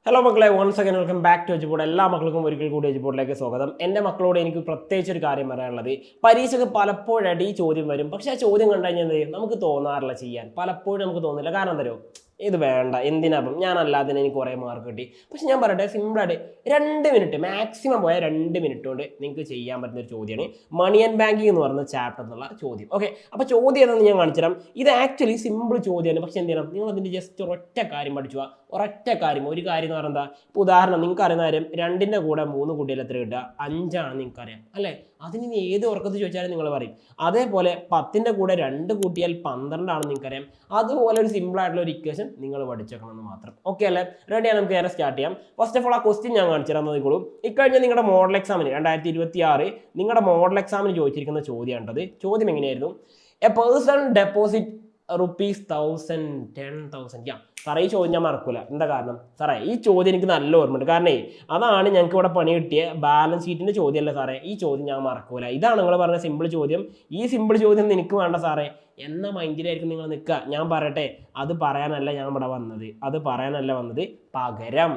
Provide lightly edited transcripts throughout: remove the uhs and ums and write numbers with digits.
Hello മക്കളെ, once again welcome back to Eduport. എല്ലാ മക്കൾക്കും ഒരിക്കൽ കൂടി എജുബോർഡിലേക്ക് സ്വാഗതം. എൻ്റെ മക്കളോട് എനിക്ക് പ്രത്യേകിച്ച് ഒരു കാര്യം പറയാനുള്ളത്, പരീക്ഷയ്ക്ക് പലപ്പോഴടി ചോദ്യം വരും. പക്ഷേ ആ ചോദ്യം കണ്ടു കഴിഞ്ഞാൽ എന്ത് ചെയ്യും, നമുക്ക് തോന്നാറില്ല ചെയ്യാൻ. പലപ്പോഴും നമുക്ക് തോന്നില്ല. കാരണം എന്താ പറയുക, ഇത് വേണ്ട, എന്തിനാപ്പം, ഞാനല്ലാതെ എനിക്ക് കുറേ മാർക്ക് കിട്ടി. പക്ഷെ ഞാൻ പറയട്ടെ, സിമ്പിളായിട്ട് 2 മിനിറ്റ് മാക്സിമം പോയാൽ 2 മിനിറ്റ് കൊണ്ട് നിങ്ങൾക്ക് ചെയ്യാൻ പറ്റുന്ന ഒരു ചോദ്യമാണ് മണി ആൻഡ് ബാങ്കിങ് എന്ന് പറയുന്ന ചാപ്റ്റർ എന്നുള്ള ചോദ്യം. ഓക്കെ, അപ്പോൾ ചോദ്യം ഏതെന്ന് ഞാൻ കാണിച്ചു തരാം. ഇത് ആക്ച്വലി സിമ്പിൾ ചോദ്യമാണ്. പക്ഷെ എന്ത് ചെയ്യണം, നിങ്ങൾ അതിൻ്റെ ജസ്റ്റ് ഒരൊറ്റ കാര്യം പഠിച്ചു. ഒരൊറ്റ കാര്യം, ഒരു കാര്യം എന്ന് പറയുന്നത്, ഇപ്പോൾ ഉദാഹരണം നിങ്ങൾക്ക് അറിയുന്ന കാര്യം, 2ന്റെ കൂടെ 3 കൂട്ടിയാൽ എത്ര കിട്ടുക, 5 ആണെന്ന് നിങ്ങൾക്കറിയാം അല്ലേ. അതിന് ഏത് ഉറക്കത്തിൽ ചോദിച്ചാലും നിങ്ങൾ പറയും. അതേപോലെ 10ന്റെ കൂടെ 2 കൂട്ടിയാൽ 12 ആണെന്ന് നിങ്ങൾക്കറിയാം. അതുപോലെ ഒരു സിമ്പിൾ ആയിട്ടുള്ള ഒരു ഇക്വേഷൻ നിങ്ങൾ പഠിച്ചേക്കണം എന്ന് മാത്രം. ഓക്കെ അല്ലേ? റെഡിയാണ്, നമുക്ക് നേരെ സ്റ്റാർട്ട് ചെയ്യാം. ഫസ്റ്റ് ഓഫ് ഓൾ ആ ക്വസ്റ്റ്യൻ ഞാൻ കാണിച്ചു തരാൻ നോക്കിക്കോളൂ. ഇക്കഴിഞ്ഞ നിങ്ങളുടെ മോഡൽ എക്സാമിന് 2026 നിങ്ങളുടെ മോഡൽ എക്സാമിന് ചോദിച്ചിരിക്കുന്ന ചോദ്യമാണത്. ചോദ്യം എങ്ങനെയായിരുന്നു? എ പേഴ്സൺ ഡെപ്പോസിറ്റ് ₹10,000 സാറേ ഈ ചോദ്യം ഞാൻ മറക്കൂല. എന്താ കാരണം? സാറേ ഈ ചോദ്യം എനിക്ക് നല്ല ഓർമ്മയുണ്ട്. കാരണം അതാണ് ഞങ്ങൾക്ക് ഇവിടെ പണി കിട്ടിയ ബാലൻസ് ഷീറ്റിന്റെ ചോദ്യമല്ല സാറേ. ഈ ചോദ്യം ഞാൻ മറക്കൂല. ഇതാണ് നിങ്ങൾ പറഞ്ഞ സിമ്പിൾ ചോദ്യം. ഈ സിമ്പിൾ ചോദ്യം എനിക്ക് വേണ്ട സാറേ എന്ന മൈൻഡിലായിരിക്കും നിങ്ങൾ നിൽക്കുക. ഞാൻ പറയട്ടെ, അത് പറയാനല്ല ഞാൻ ഇവിടെ വന്നത്. അത് പറയാനല്ല വന്നത്. പകരം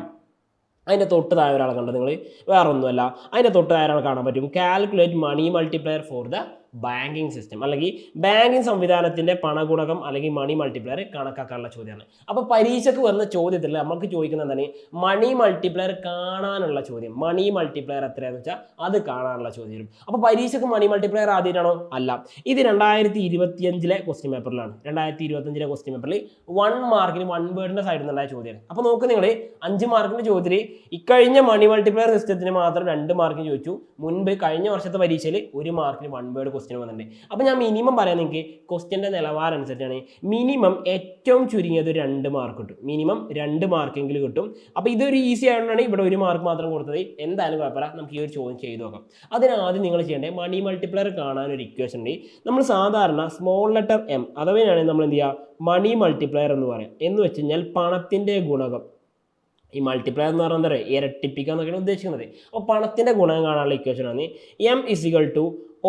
അതിൻ്റെ തൊട്ട് താഴെ ഒരാളെ കണ്ടത് നിങ്ങൾ, വേറെ ഒന്നുമല്ല. അതിൻ്റെ തൊട്ട് താഴെ ഒരാൾ കാണാൻ പറ്റും, calculate money multiplier for the banking system, അല്ലെങ്കിൽ ബാങ്കിങ് സംവിധാനത്തിൻ്റെ പണഗുണകം അല്ലെങ്കിൽ മണി മൾട്ടിപ്ലയർ കണക്കാക്കാനുള്ള ചോദ്യമാണ്. അപ്പോൾ പരീക്ഷയ്ക്ക് വന്ന ചോദ്യത്തിൽ നമുക്ക് ചോദിക്കുന്നത് എന്താണ്? മണി മൾട്ടിപ്ലയർ കാണാനുള്ള ചോദ്യം. മണി മൾട്ടിപ്ലയർ എത്രയാണെന്ന് വെച്ചാൽ അത് കാണാനുള്ള ചോദ്യം. അപ്പോൾ പരീക്ഷയ്ക്ക് മണി മൾട്ടിപ്ലയർ ആദ്യമായിട്ടാണോ? അല്ല. ഇത് 2025 ക്വസ്റ്റ്യൻ പേപ്പറിലാണ്. 2025 ക്വസ്റ്റ്യൻ പേപ്പറിൽ 1 മാർക്കിന് 1 വേർഡിൻ്റെ സൈഡിൽ നിന്നുണ്ടായ ചോദ്യമാണ്. അപ്പോൾ നോക്ക് നിങ്ങൾ, 5 മാർക്കിൻ്റെ ചോദ്യത്തിൽ ഇക്കഴിഞ്ഞ മണി മൾട്ടിപ്ലയർ സിസ്റ്റത്തിന് മാത്രം 2 മാർക്കിന് ചോദിച്ചു. മുൻപ് കഴിഞ്ഞ വർഷത്തെ പരീക്ഷയിൽ 1 മാർക്കിന് 1 വേർഡ് ക്വസ്റ്റ്യൻ വന്നിട്ടുണ്ട്. അപ്പോൾ ഞാൻ മിനിമം പറയാൻ നിങ്ങൾക്ക് ക്വസ്റ്റ്യൻ്റെ നിലവാരം അനുസരിച്ചാണ്. മിനിമം ഏറ്റവും ചുരുങ്ങിയത് 2 മാർക്ക് കിട്ടും. മിനിമം 2 മാർക്കെങ്കിലും കിട്ടും. അപ്പോൾ ഇതൊരു ഈസി ആയതുകൊണ്ടാണ് ഇവിടെ 1 മാർക്ക് മാത്രം കൊടുത്തത്. എന്തായാലും കുഴപ്പമില്ല, നമുക്ക് ഈ ഒരു ചോദ്യം ചെയ്തു നോക്കാം. അതിനാദ്യം നിങ്ങൾ ചെയ്യേണ്ടത്, മണി മൾട്ടിപ്ലയർ കാണാൻ ഒരു ഇക്വേഷൻ ഉണ്ട്. നമ്മൾ സാധാരണ സ്മോൾ ലെറ്റർ M അഥവാണ് നമ്മൾ എന്ത് ചെയ്യുക, മണി മൾട്ടിപ്ലയർ എന്ന് പറയാം. എന്ന് വെച്ച് കഴിഞ്ഞാൽ പണത്തിൻ്റെ ഗുണകം. ഈ മൾട്ടിപ്ലയർ എന്ന് പറഞ്ഞാൽ എന്താ പറയുക, ഇരട്ടിപ്പിക്കുക എന്നൊക്കെയാണ് ഉദ്ദേശിക്കുന്നത്. അപ്പോൾ പണത്തിൻ്റെ ഗുണം കാണാനുള്ള ഇക്വേഷനാണ് M =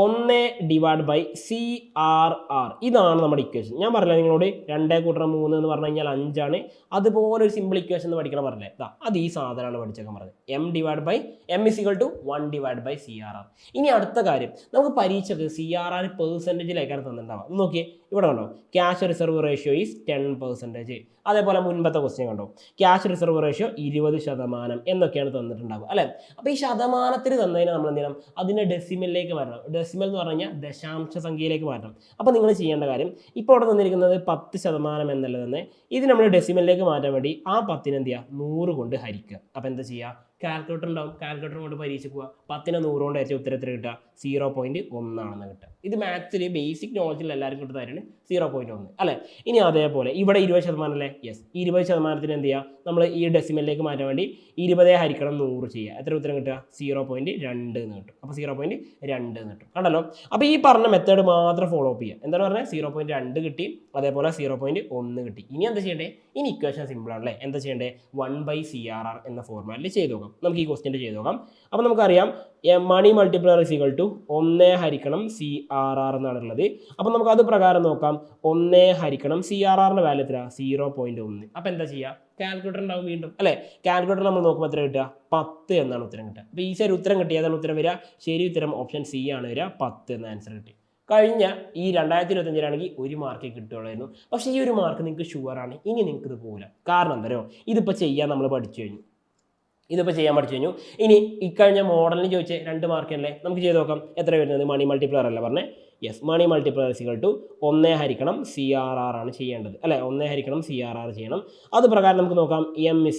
1/CRR. ഇതാണ് നമ്മുടെ ഇക്വേഷൻ. ഞാൻ പറഞ്ഞില്ല നിങ്ങളോട് 2 × 3 എന്ന് പറഞ്ഞു കഴിഞ്ഞാൽ 5 ആണ്. അതുപോലെ ഒരു സിമ്പിൾ ഇക്വേഷൻ എന്ന് പഠിക്കണം പറഞ്ഞേ. അത് ഈ സാധനമാണ് പഠിച്ചേക്കാൻ പറഞ്ഞത്. M = 1/CRR. ഇനി അടുത്ത കാര്യം, നമുക്ക് പരീക്ഷയ്ക്ക് CRR പെർസെൻറ്റേജിലേക്കാണ് തന്നിട്ടുണ്ടാവുക. നോക്കിയേ, ഇവിടെ കണ്ടോ, ക്യാഷ് റിസർവ് റേഷ്യോ ഈസ് 10%. അതേപോലെ മുൻപത്തെ ക്വസ്റ്റ്യൻ കണ്ടോ, ക്യാഷ് റിസർവ് റേഷ്യോ 20% എന്നൊക്കെയാണ് തന്നിട്ടുണ്ടാവുക അല്ലേ. അപ്പോൾ ഈ ശതമാനത്തിൽ തന്നതിന് നമ്മൾ എന്ത് ചെയ്യണം, അതിനെ ഡെസിമലിലേക്ക് മാറ്റണം. ഡെസിമൽ എന്ന് പറഞ്ഞു കഴിഞ്ഞാൽ ദശാംശ സംഖ്യയിലേക്ക് മാറ്റണം. അപ്പോൾ നിങ്ങൾ ചെയ്യേണ്ട കാര്യം, ഇപ്പോൾ ഇവിടെ തന്നിരിക്കുന്നത് 10% എന്നല്ല തന്നെ, ഇത് നമ്മൾ ഡെസിമലിലേക്ക് മാറ്റാൻ വേണ്ടി ആ 10നെ എന്ത് ചെയ്യുക, 100 കൊണ്ട് ഹരിക്കുക. അപ്പോൾ എന്താ ചെയ്യുക, കാൽക്കുലേറ്റർ ഉണ്ടാവും, കാൽക്കുലേറ്റർ കൊണ്ട് പരീക്ഷയ്ക്ക് പോവുക. 10നെ 100 കൊണ്ട് ഏറ്റവും ഉത്തരത്തിൽ കിട്ടുക 0.1 ആണെന്ന് കിട്ടുക. ഇത് മാത്സിൽ ബേസിക് നോളജിൽ എല്ലാവർക്കും കിട്ടുന്നതായിരുന്നു 0.1 അല്ലേ. ഇനി അതേപോലെ ഇവിടെ 20% അല്ലേ, യെസ്. 20% എന്ത് ചെയ്യുക, നമ്മൾ ഈ ഡെസിമലിലേക്ക് മാറ്റാൻ വേണ്ടി 20 ഹരിക്കണം 100 ചെയ്യുക. എത്ര ഉത്തരം കിട്ടുക, 0.2 എന്ന് കിട്ടും. അപ്പോൾ 0.2 എന്ന് കിട്ടും, കണ്ടല്ലോ. അപ്പോൾ ഈ പറഞ്ഞ മെത്തേഡ് മാത്രം ഫോളോ അപ്പ് ചെയ്യുക. എന്താണ് പറഞ്ഞത്, 0.2 കിട്ടി, അതേപോലെ 0.1 കിട്ടി. ഇനി എന്താ ചെയ്യേണ്ടത്, ഇനി ഇക്വേഷൻ സിമ്പിൾ ആണല്ലേ. എന്താ ചെയ്യേണ്ടത്, 1/CRR എന്ന ഫോർമാറ്റിൽ ചെയ്ത് നോക്കാം. നമുക്ക് ഈ ക്വസ്റ്റ്യൻ ചെയ്ത് നോക്കാം. അപ്പോൾ നമുക്കറിയാം മണി മൾട്ടിപ്ലയർ = 1/CRR എന്നാണുള്ളത്. അപ്പോൾ നമുക്ക് അത് പ്രകാരം നോക്കാം. 1/CRRന്റെ വാല്യൂ എത്ര, 0.1. അപ്പോൾ എന്താ ചെയ്യുക, കാൽക്കുലേറ്റർ ഉണ്ടാവും വീണ്ടും അല്ലേ. കാൽക്കുലേറ്റർ നമ്മൾ നോക്കുമ്പോൾ എത്ര കിട്ടുക, 10 എന്നാണ് ഉത്തരം കിട്ടുക. അപ്പോൾ ഈ ശരി ഉത്തരം കിട്ടി. ഏതാണ് ഉത്തരം വരിക, ശരി ഉത്തരം ഓപ്ഷൻ C ആണ് വരിക. 10 എന്ന ആൻസർ കിട്ടി. കഴിഞ്ഞ ഈ 2025 1 മാർക്ക് കിട്ടുകയുള്ളായിരുന്നു. പക്ഷേ ഈ 1 മാർക്ക് നിങ്ങൾക്ക് ഷുവറാണ്. ഇനി നിങ്ങൾക്ക് ഇത് പോകില്ല. കാരണം എന്താ പറയുക, ഇതിപ്പോൾ ചെയ്യാൻ നമ്മൾ പഠിച്ചു കഴിഞ്ഞു. ഇനി ഇക്കഴിഞ്ഞ മോഡലിന് ചോദിച്ച 2 മാർക്കല്ലേ, നമുക്ക് ചെയ്ത് നോക്കാം. എത്ര വരുന്നത്, മണി മൾട്ടിപ്ലയർ അല്ല പറഞ്ഞേ, യെസ്. മണി മൾട്ടിപ്ലയർ = 1/CRR ആണ് ചെയ്യേണ്ടത് അല്ലേ. 1/CRR ചെയ്യണം. അത് പ്രകാരം നമുക്ക് നോക്കാം. M =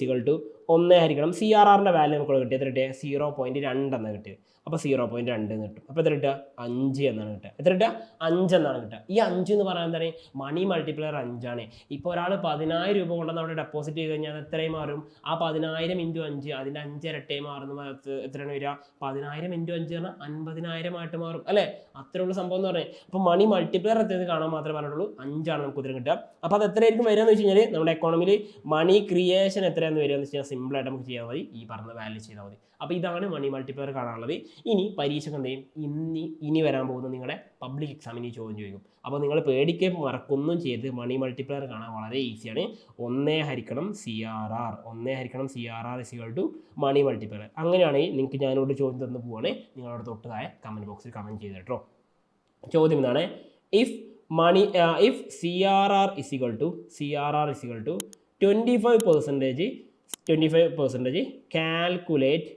1/CRRന്റെ വാല്യൂ നമുക്ക് കിട്ടിയ എത്ര കിട്ടിയ, 0.2 എന്നാണ് കിട്ടിയത്. അപ്പോൾ 0.2 എന്ന് കിട്ടും. അപ്പോൾ എത്ര കിട്ടുക, 5 എന്നാണ് കിട്ടുക. എത്ര കിട്ടുക, 5 എന്നാണ് കിട്ടുക. ഈ 5 എന്ന് പറയാൻ എന്താണ്, മണി മൾട്ടിപ്ലയർ 5 ആണ്. ഇപ്പോൾ ഒരാൾ 10,000 രൂപ കൊണ്ടുവന്ന് അവിടെ ഡെപ്പോസിറ്റ് ചെയ്ത് കഴിഞ്ഞാൽ അത് എത്രയും മാറും, ആ 10,000 × 5 അതിൻ്റെ 5 ഇരട്ടിയായി മാറുന്ന എത്രയാണ് വരിക, 10,000 × 5 പറഞ്ഞാൽ 50,000 ആയിട്ട് മാറും അല്ലേ. അത്രയുള്ള സംഭവം എന്ന് പറഞ്ഞാൽ. അപ്പോൾ മണി മൾട്ടിപ്ലയർ എത്രയെന്ന് കാണാൻ മാത്രമേ പറഞ്ഞിട്ടുള്ളൂ, 5 ആണ് നമുക്ക് ഉത്തരം കിട്ടുക. അപ്പോൾ അത് എത്രയായിരിക്കും വരിക എന്ന് വെച്ച് കഴിഞ്ഞാൽ, നമ്മുടെ എക്കോണമിയിൽ മണി ക്രിയേഷൻ എത്രയാണെന്ന് വരിക എന്ന് വെച്ച് കഴിഞ്ഞാൽ സിമ്പിളായിട്ട് നമുക്ക് ചെയ്യാൻ മതി, ഈ പറഞ്ഞ വാല്യൂ ചെയ്താൽ മതി. അപ്പോൾ ഇതാണ് മണി മൾട്ടിപ്ലയർ കാണാനുള്ളത്. ഇനി പരീക്ഷയ്ക്ക് എന്ത് ചെയ്യും, ഇനി വരാൻ പോകുന്ന നിങ്ങളുടെ പബ്ലിക് എക്സാമിന് ഈ ചോദ്യം ചോദിക്കും. അപ്പോൾ നിങ്ങൾ പേടിക്കുക മറക്കൊന്നും ചെയ്ത് മണി മൾട്ടിപ്ലയർ കാണാൻ വളരെ ഈസിയാണ്. 1 ഹരിക്കണം CRR, 1 ഹരിക്കണം CRR = മണി മൾട്ടിപ്ലയർ. അങ്ങനെയാണെങ്കിൽ നിങ്ങൾക്ക് ഞാനിവിടെ ചോദ്യം തന്നു പോവുകയാണ്, നിങ്ങളവിടെ തൊട്ട് താഴെ കമൻറ്റ് ബോക്സിൽ കമൻറ്റ് ചെയ്ത് കേട്ടോ. ചോദ്യം ഇതാണ്, if CRR = 25% calculate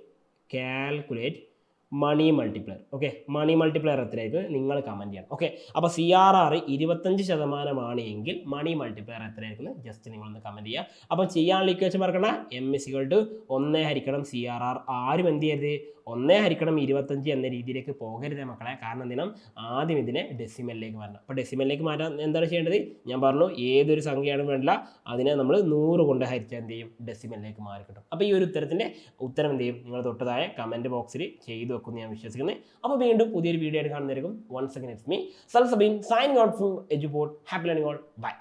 money multiplier. Okay, money multiplier എത്രയായിരിക്കും നിങ്ങൾ കമൻറ്റ് ചെയ്യണം. ഓക്കെ, അപ്പോൾ CRR 25% എങ്കിൽ മണി മൾട്ടിപ്ലയർ എത്രയായിരിക്കും ജസ്റ്റ് നിങ്ങളൊന്ന് കമൻറ്റ് ചെയ്യുക. അപ്പോൾ ചെയ്യാനുള്ള ഇക്വേഷൻ മറക്കണ്ട, M = 1 ഹരിക്കണം CRR. ആരും എന്ത് ചെയ്യരുത് 1 ഹരിക്കണം 25 എന്ന രീതിയിലേക്ക് പോകരുത് മക്കളെ. കാരണം എന്തിനും ആദ്യം ഇതിനെ ഡെസിമലിലേക്ക് മാറ്റണം. അപ്പോൾ ഡെസിമലിലേക്ക് മാറ്റാൻ എന്താണ് ചെയ്യേണ്ടത്, ഞാൻ പറഞ്ഞു ഏതൊരു സംഖ്യയാണ് വേണ്ടില്ല അതിനെ നമ്മൾ 100 കൊണ്ട് ഹരിച്ചാൽ എന്ത് ചെയ്യും, ഡെസിമലിലേക്ക് മാറി കിട്ടും. അപ്പോൾ ഈ ഒരു ഉത്തരം എന്ത് ചെയ്യും, നിങ്ങൾ തൊട്ടതായ കമൻറ്റ് ബോക്സിൽ ചെയ്തു വെക്കുമെന്ന് ഞാൻ വിശ്വസിക്കുന്നത്. അപ്പോൾ വീണ്ടും പുതിയൊരു വീഡിയോ ആയിട്ട് കാണുന്നതായിരിക്കും. Once again it's me Salsabeen signing out from Eduport. Happy learning all. By.